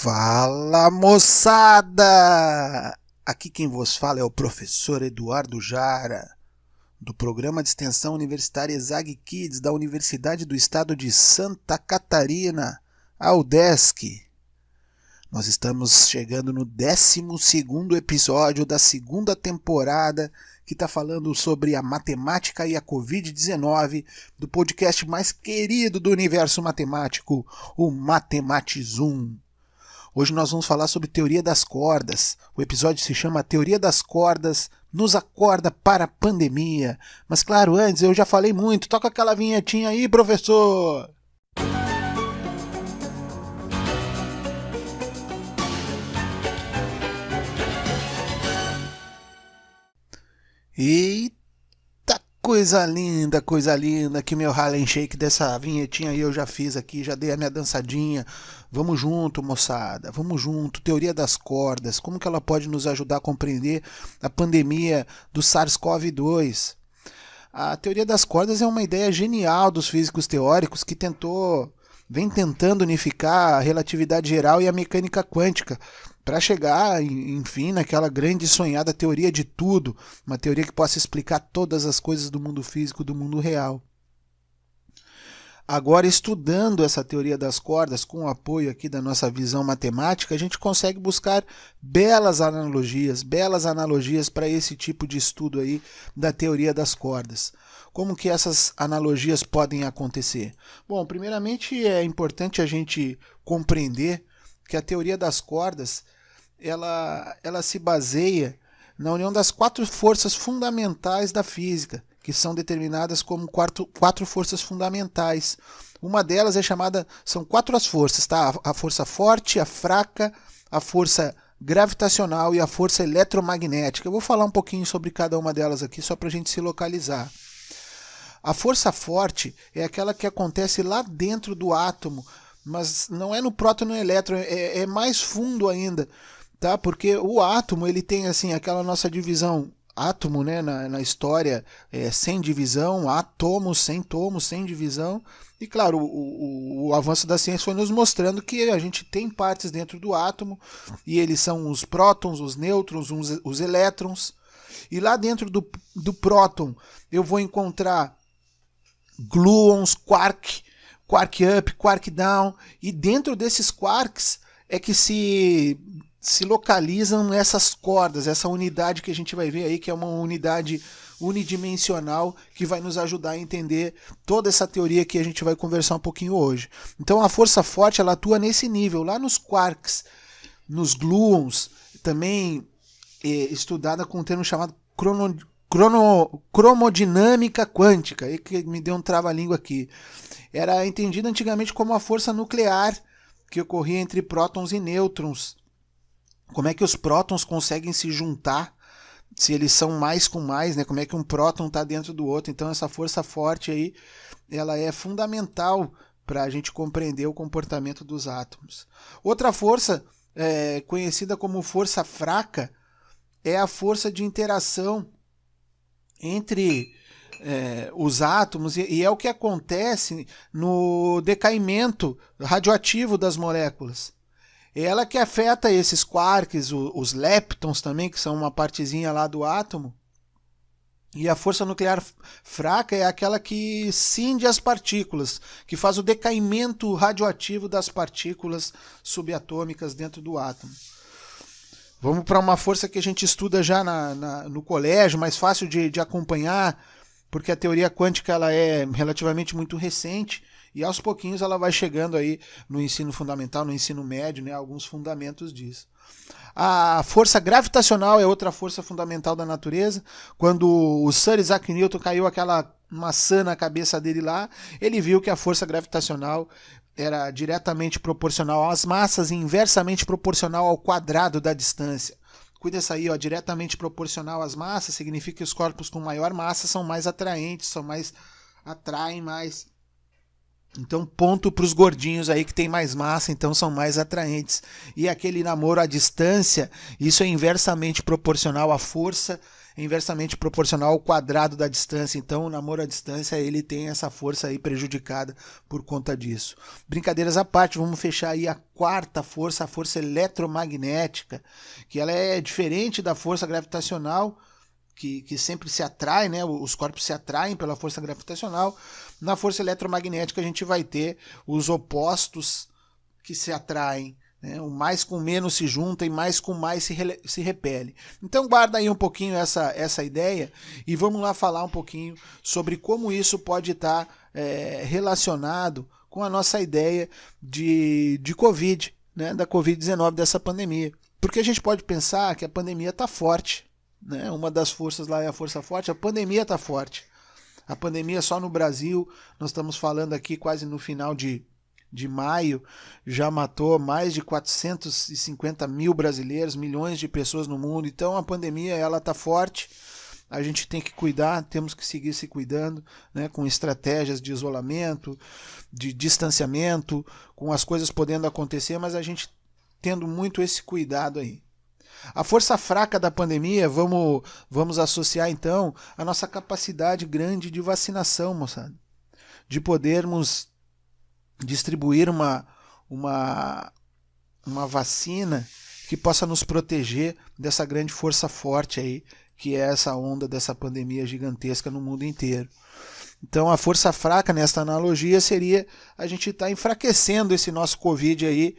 Fala, moçada! Aqui quem vos fala é o professor Eduardo Jara, do Programa de Extensão Universitária ESAG Kids da Universidade do Estado de Santa Catarina, a UDESC. Nós estamos chegando no 12º episódio da segunda temporada, que está falando sobre a matemática e a Covid-19, do podcast mais querido do universo matemático, o Matematizum. Hoje nós vamos falar sobre teoria das cordas. O episódio se chama Teoria das Cordas nos acorda para a pandemia. Mas claro, antes eu já falei muito. Toca aquela vinhetinha aí, professor! Eita, coisa linda, que meu Harlem Shake dessa vinhetinha aí eu já fiz aqui, já dei a minha dançadinha. Vamos junto, moçada, vamos junto. Teoria das cordas, como que ela pode nos ajudar a compreender a pandemia do SARS-CoV-2? A teoria das cordas é uma ideia genial dos físicos teóricos que vem tentando unificar a relatividade geral e a mecânica quântica para chegar, enfim, naquela grande e sonhada teoria de tudo, uma teoria que possa explicar todas as coisas do mundo físico, do mundo real. Agora, estudando essa teoria das cordas, com o apoio aqui da nossa visão matemática, a gente consegue buscar belas analogias para esse tipo de estudo aí da teoria das cordas. Como que essas analogias podem acontecer? Bom, primeiramente é importante a gente compreender que a teoria das cordas ela se baseia na união das 4 forças fundamentais da física, que são determinadas como quatro forças fundamentais. Uma delas são 4 as forças, tá? A força forte, a fraca, a força gravitacional e a força eletromagnética. Eu vou falar um pouquinho sobre cada uma delas aqui, só para a gente se localizar. A força forte é aquela que acontece lá dentro do átomo, mas não é no próton e no elétron, é mais fundo ainda, tá? Porque o átomo ele tem assim aquela nossa divisão, átomo, né, na história sem divisão, átomos, sem divisão, e claro, o avanço da ciência foi nos mostrando que a gente tem partes dentro do átomo, e eles são os prótons, os nêutrons, os elétrons, e lá dentro do próton eu vou encontrar gluons, quark up, quark down, e dentro desses quarks é que se localizam essas cordas, essa unidade que a gente vai ver aí, que é uma unidade unidimensional que vai nos ajudar a entender toda essa teoria que a gente vai conversar um pouquinho hoje. Então a força forte ela atua nesse nível, lá nos quarks, nos gluons, também estudada com um termo chamado cromodinâmica quântica, aí que me deu um trava-língua aqui. Era entendida antigamente como a força nuclear que ocorria entre prótons e nêutrons. Como é que os prótons conseguem se juntar, se eles são mais com mais, né? Como é que um próton está dentro do outro. Então essa força forte aí, ela é fundamental para a gente compreender o comportamento dos átomos. Outra força, conhecida como força fraca, é a força de interação entre os átomos, e é o que acontece no decaimento radioativo das moléculas. É ela que afeta esses quarks, os leptons também, que são uma partezinha lá do átomo. E a força nuclear fraca é aquela que cinde as partículas, que faz o decaimento radioativo das partículas subatômicas dentro do átomo. Vamos para uma força que a gente estuda já no colégio, mais fácil de acompanhar, porque a teoria quântica ela é relativamente muito recente, e aos pouquinhos ela vai chegando aí no ensino fundamental, no ensino médio, né, alguns fundamentos disso. A força gravitacional é outra força fundamental da natureza. Quando o Sir Isaac Newton caiu aquela maçã na cabeça dele lá, ele viu que a força gravitacional era diretamente proporcional às massas e inversamente proporcional ao quadrado da distância. Cuida isso aí, ó, diretamente proporcional às massas significa que os corpos com maior massa são mais atraentes, atraem mais. Então, ponto para os gordinhos aí que tem mais massa, então são mais atraentes. E aquele namoro à distância, isso é inversamente proporcional à força é inversamente proporcional ao quadrado da distância. Então o namoro à distância ele tem essa força aí prejudicada por conta disso. Brincadeiras à parte, vamos fechar aí a quarta força, a força eletromagnética, que ela é diferente da força gravitacional, que sempre se atrai, né? Os corpos se atraem pela força gravitacional. Na força eletromagnética a gente vai ter os opostos que se atraem, né? O mais com menos se junta e mais com mais se repele. Então guarda aí um pouquinho essa ideia e vamos lá falar um pouquinho sobre como isso pode estar relacionado com a nossa ideia de Covid, né? Da Covid-19, dessa pandemia. Porque a gente pode pensar que a pandemia está forte, né? Uma das forças lá é a força forte, a pandemia está forte. A pandemia só no Brasil, nós estamos falando aqui quase no final de maio, já matou mais de 450 mil brasileiros, milhões de pessoas no mundo. Então a pandemia ela está forte, a gente tem que cuidar, temos que seguir se cuidando, né, com estratégias de isolamento, de distanciamento, com as coisas podendo acontecer, mas a gente tendo muito esse cuidado aí. A força fraca da pandemia, vamos associar então a nossa capacidade grande de vacinação, moçada. De podermos distribuir uma vacina que possa nos proteger dessa grande força forte aí, que é essa onda dessa pandemia gigantesca no mundo inteiro. Então a força fraca nessa analogia seria a gente estar enfraquecendo esse nosso Covid aí,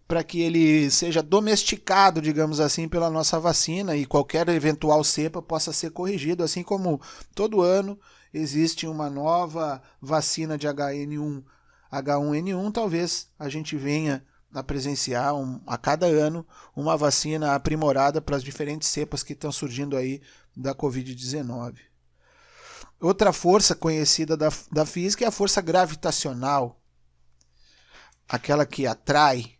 para que ele seja domesticado, digamos assim, pela nossa vacina e qualquer eventual cepa possa ser corrigido, assim como todo ano existe uma nova vacina de H1N1, talvez a gente venha a presenciar a cada ano uma vacina aprimorada para as diferentes cepas que estão surgindo aí da Covid-19. Outra força conhecida da física é a força gravitacional, aquela que atrai.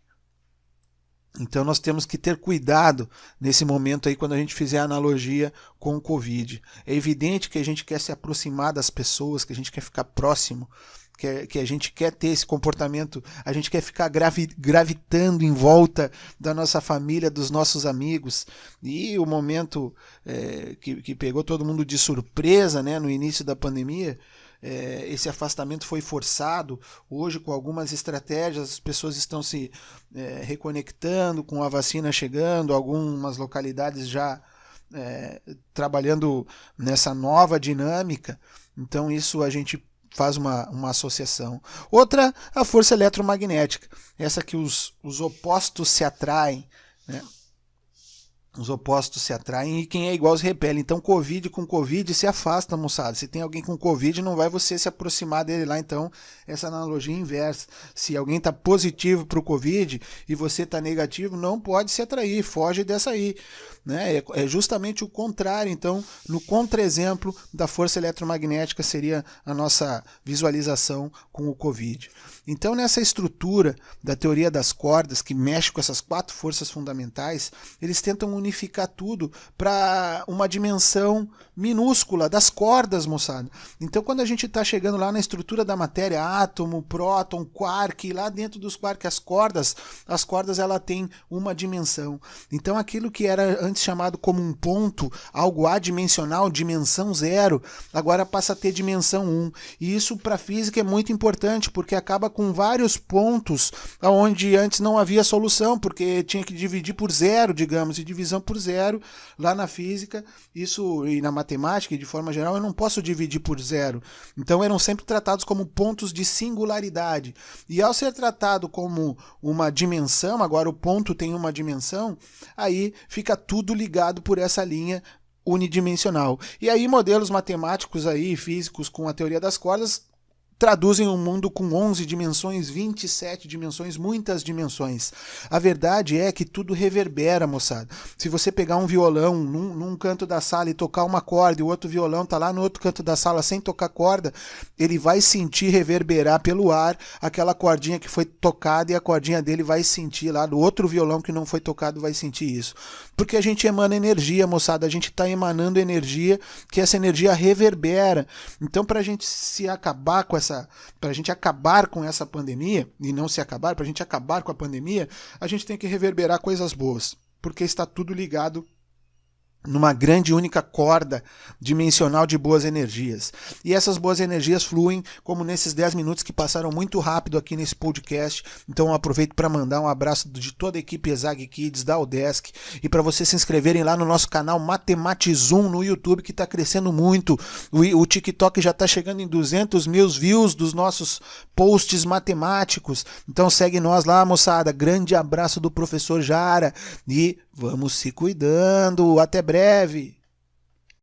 Então nós temos que ter cuidado nesse momento aí quando a gente fizer a analogia com o Covid. É evidente que a gente quer se aproximar das pessoas, que a gente quer ficar próximo, que a gente quer ter esse comportamento, a gente quer ficar gravitando em volta da nossa família, dos nossos amigos. E o momento que pegou todo mundo de surpresa, né, no início da pandemia, esse afastamento foi forçado. Hoje, com algumas estratégias, as pessoas estão se reconectando com a vacina chegando, algumas localidades já trabalhando nessa nova dinâmica. Então isso a gente faz uma associação. Outra, a força eletromagnética, essa que os opostos se atraem, né? Os opostos se atraem e quem é igual se repele. Então, Covid com Covid se afasta, moçada. Se tem alguém com Covid, não vai você se aproximar dele lá. Então, essa analogia inversa. Se alguém está positivo para o Covid e você está negativo, não pode se atrair. Foge dessa aí. Né? É justamente o contrário. Então, no contra-exemplo da força eletromagnética seria a nossa visualização com o Covid. Então, nessa estrutura da teoria das cordas, que mexe com essas 4 forças fundamentais, eles tentam unificar tudo para uma dimensão minúscula das cordas, moçada. Então, quando a gente está chegando lá na estrutura da matéria, átomo, próton, quark, lá dentro dos quarks, as cordas ela tem uma dimensão. Então, aquilo que era antes chamado como um ponto, algo adimensional, dimensão 0, agora passa a ter dimensão 1. E isso para a física é muito importante, porque acaba com vários pontos onde antes não havia solução, porque tinha que dividir por 0, digamos, e divisão por 0, lá na física, isso e na matemática, e de forma geral, eu não posso dividir por 0. Então eram sempre tratados como pontos de singularidade. E ao ser tratado como uma dimensão, agora o ponto tem uma dimensão, aí fica tudo ligado por essa linha unidimensional. E aí modelos matemáticos aí, físicos com a teoria das cordas traduzem um mundo com 11 dimensões, 27 dimensões, muitas dimensões. A verdade é que tudo reverbera, moçada. Se você pegar um violão num canto da sala e tocar uma corda e o outro violão está lá no outro canto da sala sem tocar corda, ele vai sentir reverberar pelo ar aquela cordinha que foi tocada e a cordinha dele vai sentir lá, do outro violão que não foi tocado vai sentir isso. Porque a gente emana energia, moçada, a gente está emanando energia, que essa energia reverbera. Então, para a gente acabar com essa pandemia, e não se acabar, para a gente acabar com a pandemia, a gente tem que reverberar coisas boas, porque está tudo ligado numa grande única corda dimensional de boas energias. E essas boas energias fluem como nesses 10 minutos que passaram muito rápido aqui nesse podcast. Então eu aproveito para mandar um abraço de toda a equipe Exag Kids, da Udesc, e para vocês se inscreverem lá no nosso canal Matematizum no YouTube, que está crescendo muito. O TikTok já está chegando em 200 mil views dos nossos posts matemáticos. Então segue nós lá, moçada. Grande abraço do professor Jara e vamos se cuidando. Até breve.